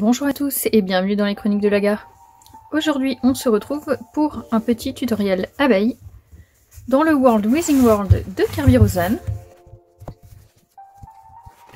Bonjour à tous et bienvenue dans les Chroniques de la Gare. Aujourd'hui on se retrouve pour un petit tutoriel abeille dans le World Within World de Kerby Rosanne.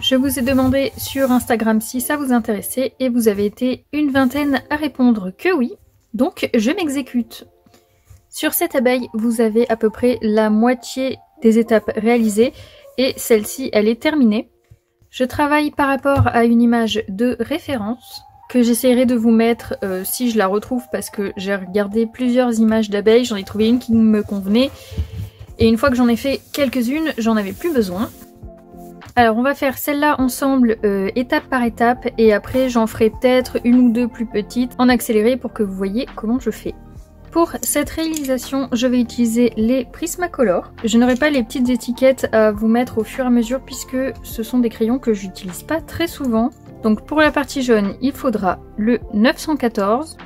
Je vous ai demandé sur Instagram si ça vous intéressait et vous avez été une vingtaine à répondre que oui, donc je m'exécute. Sur cette abeille vous avez à peu près la moitié des étapes réalisées et celle-ci elle est terminée. Je travaille par rapport à une image de référence que j'essaierai de vous mettre si je la retrouve parce que j'ai regardé plusieurs images d'abeilles, j'en ai trouvé une qui me convenait et une fois que j'en ai fait quelques-unes, j'en avais plus besoin. Alors on va faire celle-là ensemble étape par étape et après j'en ferai peut-être une ou deux plus petites en accéléré pour que vous voyez comment je fais. Pour cette réalisation, je vais utiliser les Prismacolor. Je n'aurai pas les petites étiquettes à vous mettre au fur et à mesure puisque ce sont des crayons que j'utilise pas très souvent. Donc pour la partie jaune, il faudra le 914,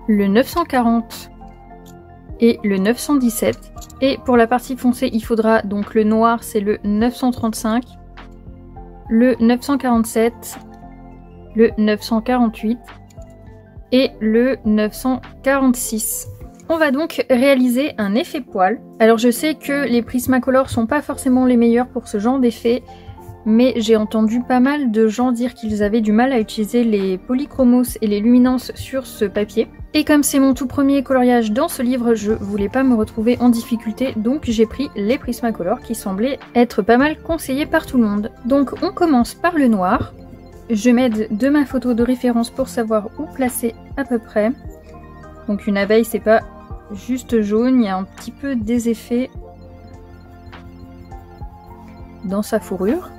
le 940 et le 917. Et pour la partie foncée, il faudra donc le noir, c'est le 935, le 947, le 948. Et le 946. On va donc réaliser un effet poil. Alors je sais que les Prismacolor sont pas forcément les meilleurs pour ce genre d'effet, mais j'ai entendu pas mal de gens dire qu'ils avaient du mal à utiliser les polychromos et les luminances sur ce papier. Et comme c'est mon tout premier coloriage dans ce livre, je voulais pas me retrouver en difficulté, donc j'ai pris les Prismacolor qui semblaient être pas mal conseillés par tout le monde. Donc on commence par le noir. Je m'aide de ma photo de référence pour savoir où placer à peu près. Donc une abeille c'est pas juste jaune, il y a un petit peu des effets dans sa fourrure.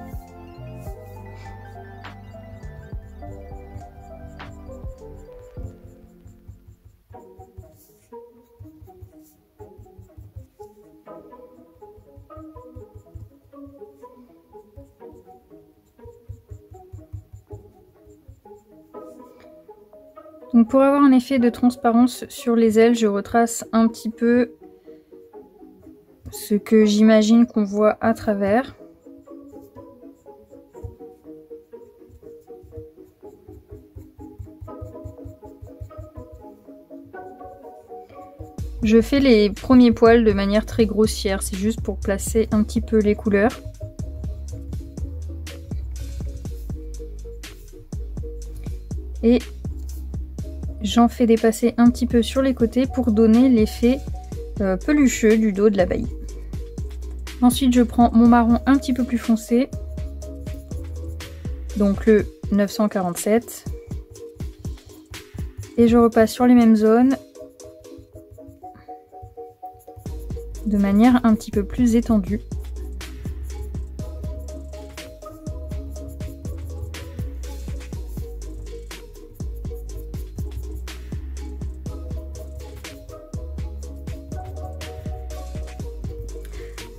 Donc pour avoir un effet de transparence sur les ailes, je retrace un petit peu ce que j'imagine qu'on voit à travers. Je fais les premiers poils de manière très grossière, c'est juste pour placer un petit peu les couleurs. Et j'en fais dépasser un petit peu sur les côtés pour donner l'effet pelucheux du dos de l'abeille. Ensuite, je prends mon marron un petit peu plus foncé, donc le 947, et je repasse sur les mêmes zones de manière un petit peu plus étendue.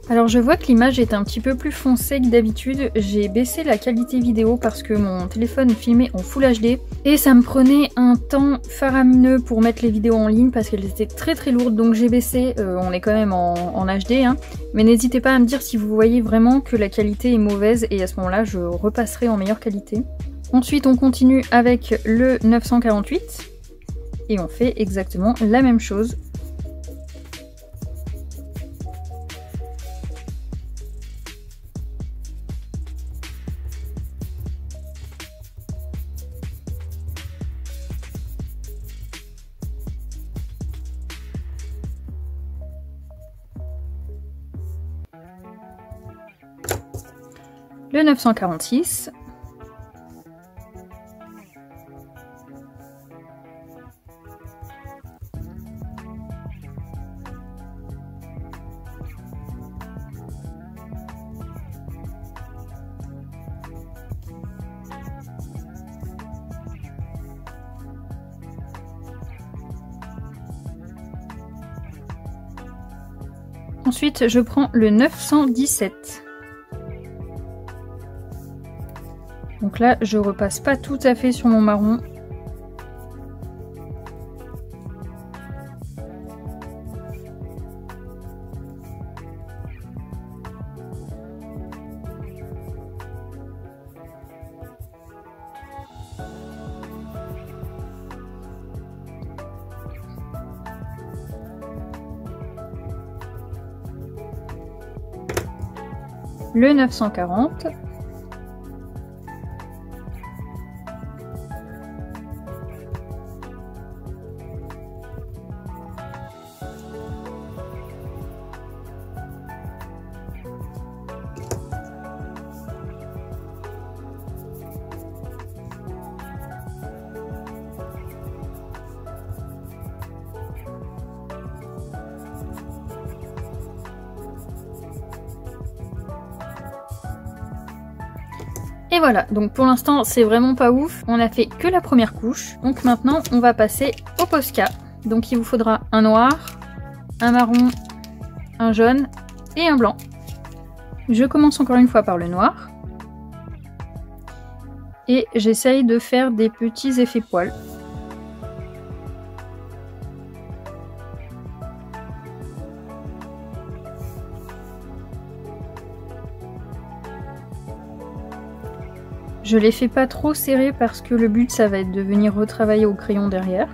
Alors je vois que l'image est un petit peu plus foncée que d'habitude, j'ai baissé la qualité vidéo parce que mon téléphone filmait en Full HD et ça me prenait un temps faramineux pour mettre les vidéos en ligne parce qu'elles étaient très lourdes, donc j'ai baissé, on est quand même en HD, hein, mais n'hésitez pas à me dire si vous voyez vraiment que la qualité est mauvaise et à ce moment-là je repasserai en meilleure qualité. Ensuite on continue avec le 948 et on fait exactement la même chose. Le 946. Ensuite, je prends le 917. Donc là, je repasse pas tout à fait sur mon marron. le 940. Et voilà, donc pour l'instant c'est vraiment pas ouf, on a fait que la première couche. Donc maintenant on va passer au Posca. Donc il vous faudra un noir, un marron, un jaune et un blanc. Je commence encore une fois par le noir. Et j'essaye de faire des petits effets poils. Je les fais pas trop serrés parce que le but ça va être de venir retravailler au crayon derrière.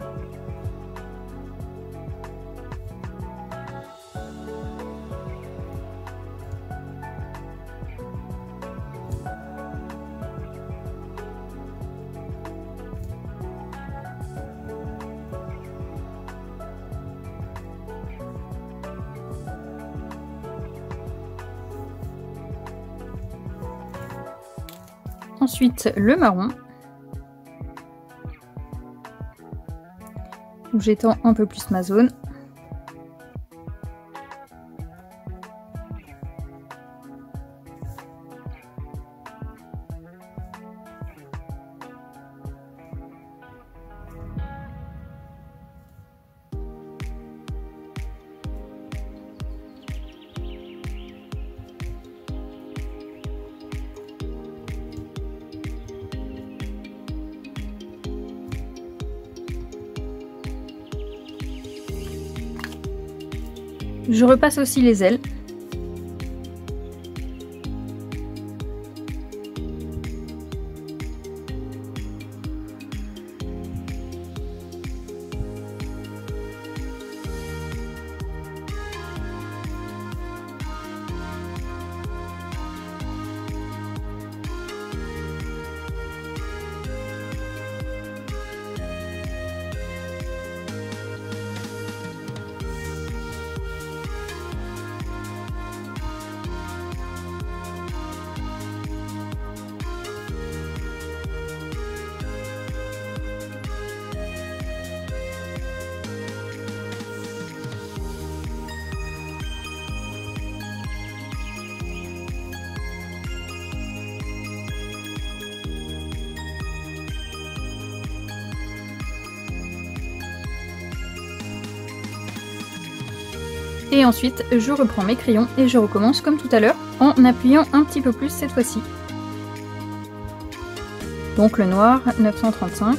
Ensuite le marron, où j'étends un peu plus ma zone. Je repasse aussi les ailes. Et ensuite, je reprends mes crayons et je recommence comme tout à l'heure en appuyant un petit peu plus cette fois-ci. Donc le noir, 935.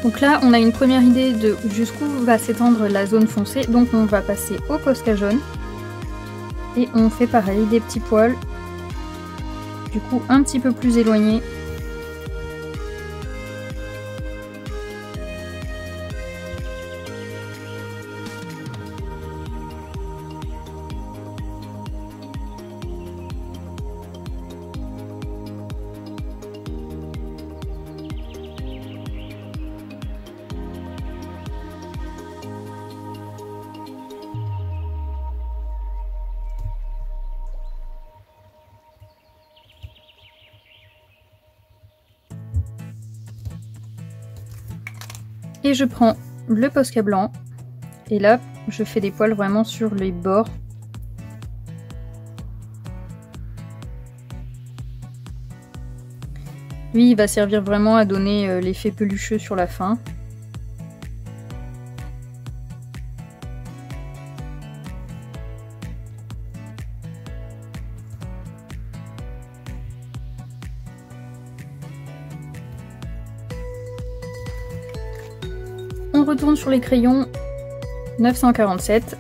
Donc là, on a une première idée de jusqu'où va s'étendre la zone foncée. Donc on va passer au Posca jaune. Et on fait pareil, des petits poils. Du coup, un petit peu plus éloignés. Et je prends le Posca blanc. Et là, je fais des poils vraiment sur les bords. Lui, il va servir vraiment à donner l'effet pelucheux sur la fin. On retourne sur les crayons 947.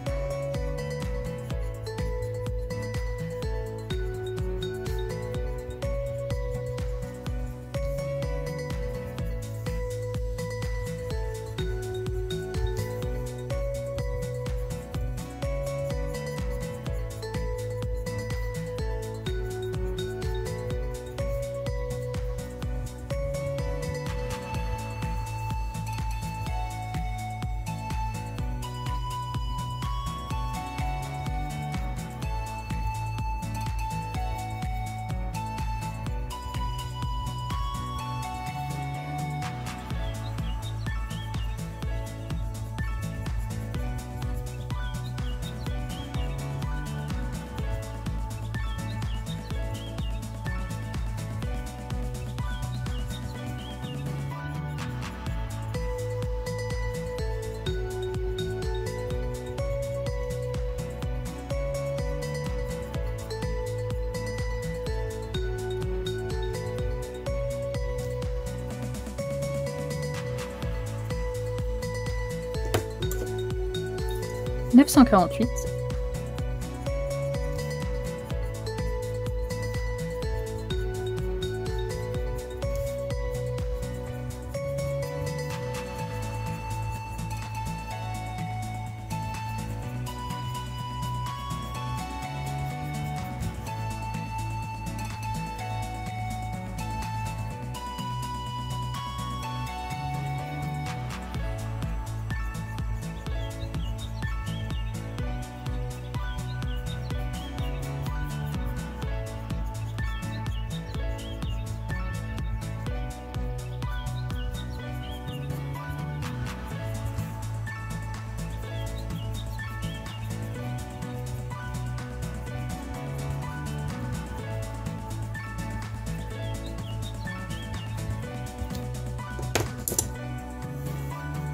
« 948 ».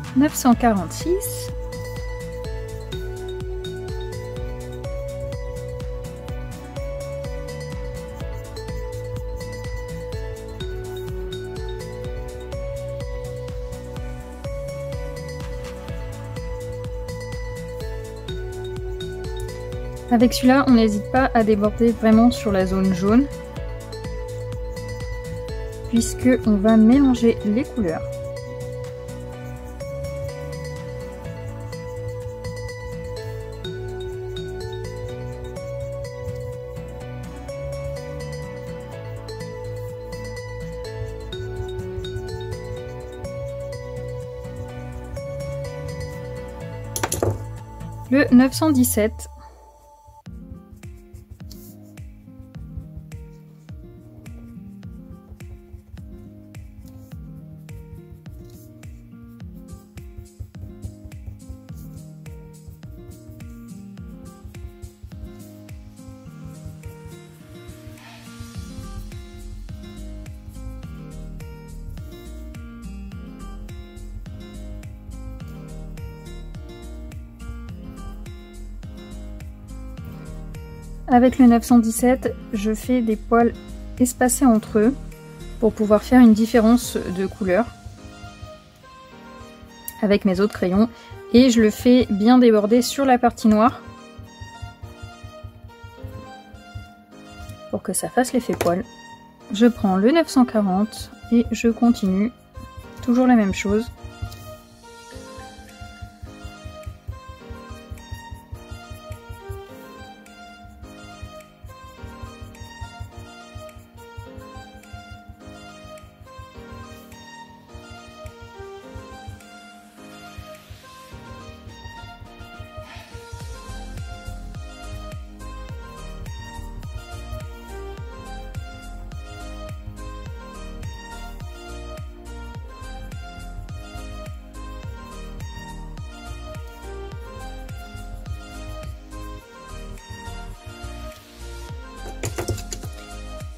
« 946 ». Avec celui-là, on n'hésite pas à déborder vraiment sur la zone jaune, puisque on va mélanger les couleurs. Le 917. Avec le 917, je fais des poils espacés entre eux pour pouvoir faire une différence de couleur avec mes autres crayons, et je le fais bien déborder sur la partie noire pour que ça fasse l'effet poil. Je prends le 940 et je continue, toujours la même chose.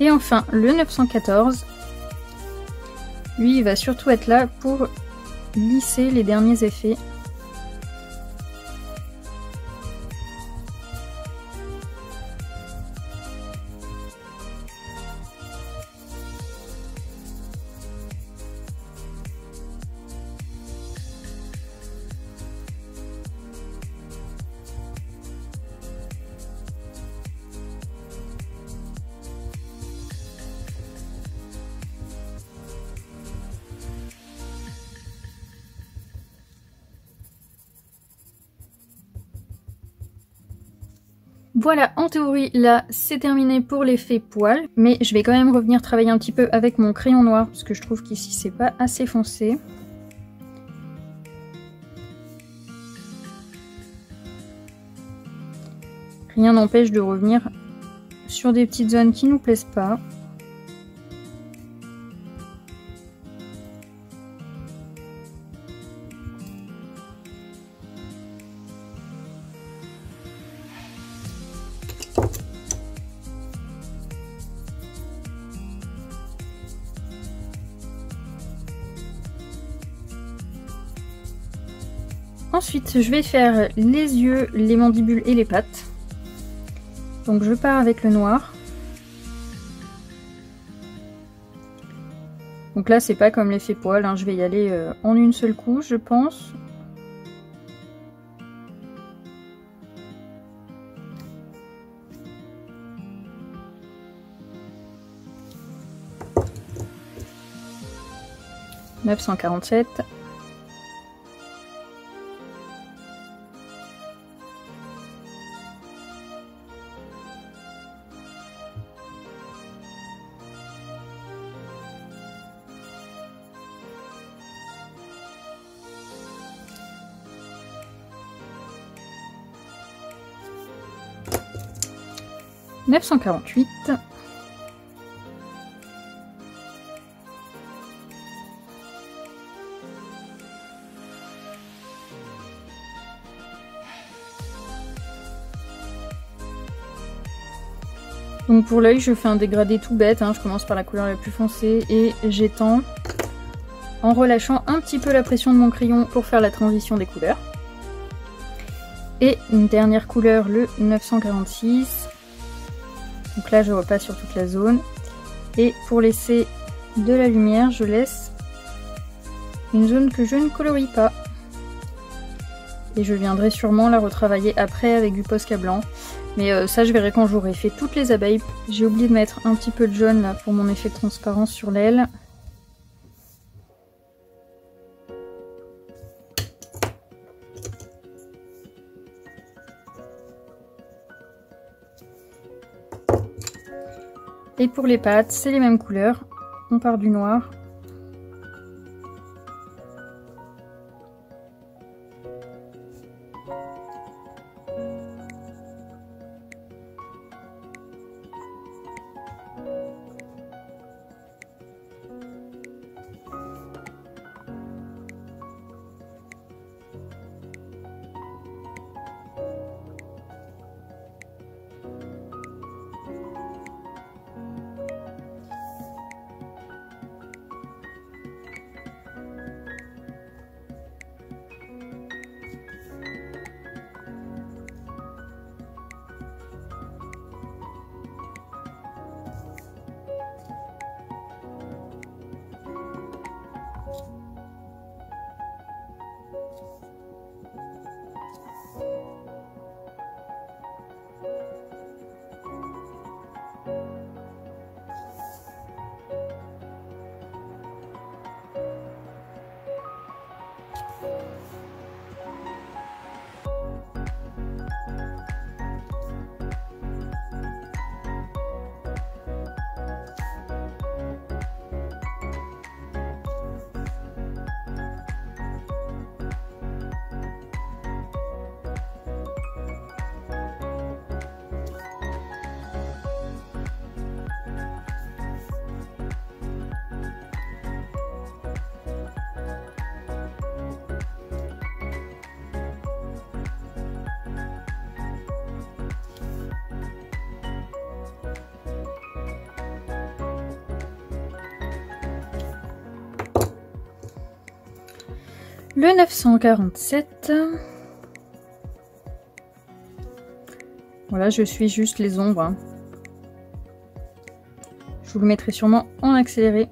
Et enfin, le 914, lui, il va surtout être là pour lisser les derniers effets. Voilà, en théorie, là, c'est terminé pour l'effet poil, mais je vais quand même revenir travailler un petit peu avec mon crayon noir, parce que je trouve qu'ici, c'est pas assez foncé. Rien n'empêche de revenir sur des petites zones qui nous plaisent pas. Ensuite, je vais faire les yeux, les mandibules et les pattes. Donc je pars avec le noir. Donc là, c'est pas comme l'effet poil, hein, je vais y aller en une seule couche, je pense. « 947 ». « 948 ». Donc pour l'œil, je fais un dégradé tout bête, hein. Je commence par la couleur la plus foncée et j'étends en relâchant un petit peu la pression de mon crayon pour faire la transition des couleurs. Et une dernière couleur, le 946. Donc là, je repasse sur toute la zone. Et pour laisser de la lumière, je laisse une zone que je ne colorie pas. Et je viendrai sûrement la retravailler après avec du Posca blanc. Mais ça, je verrai quand j'aurai fait toutes les abeilles. J'ai oublié de mettre un petit peu de jaune là pour mon effet de transparence sur l'aile. Et pour les pattes, c'est les mêmes couleurs. On part du noir. Le 947. Voilà, je suis juste les ombres. Hein. Je vous le mettrai sûrement en accéléré.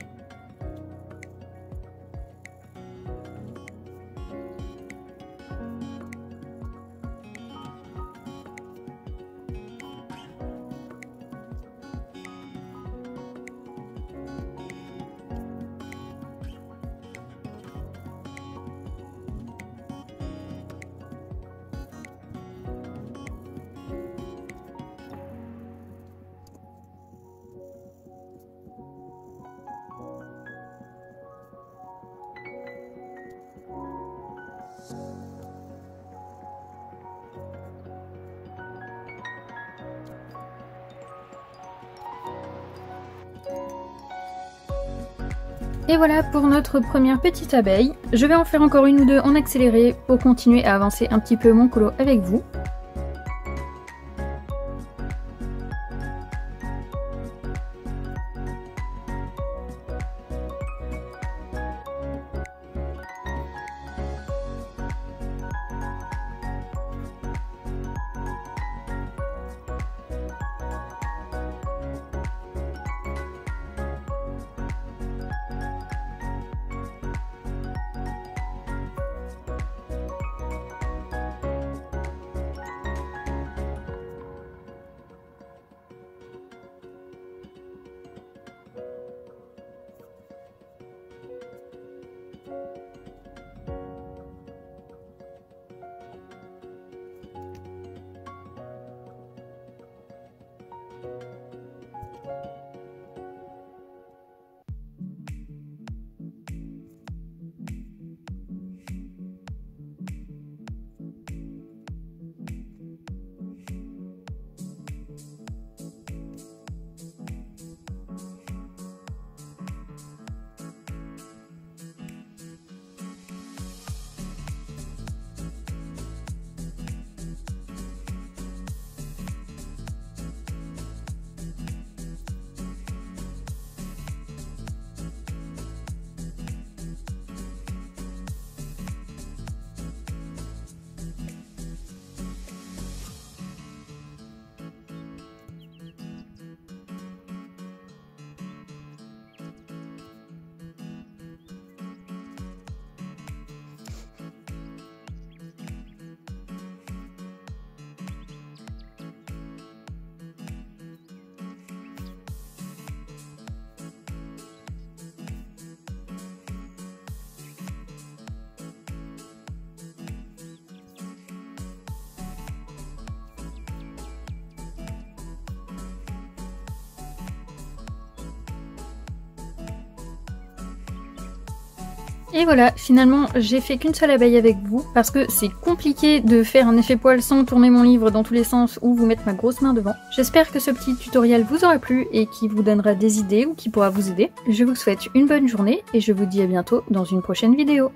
Et voilà pour notre première petite abeille. Je vais en faire encore une ou deux en accéléré pour continuer à avancer un petit peu mon colo avec vous. Et voilà, finalement j'ai fait qu'une seule abeille avec vous parce que c'est compliqué de faire un effet poil sans tourner mon livre dans tous les sens ou vous mettre ma grosse main devant. J'espère que ce petit tutoriel vous aura plu et qui vous donnera des idées ou qui pourra vous aider. Je vous souhaite une bonne journée et je vous dis à bientôt dans une prochaine vidéo.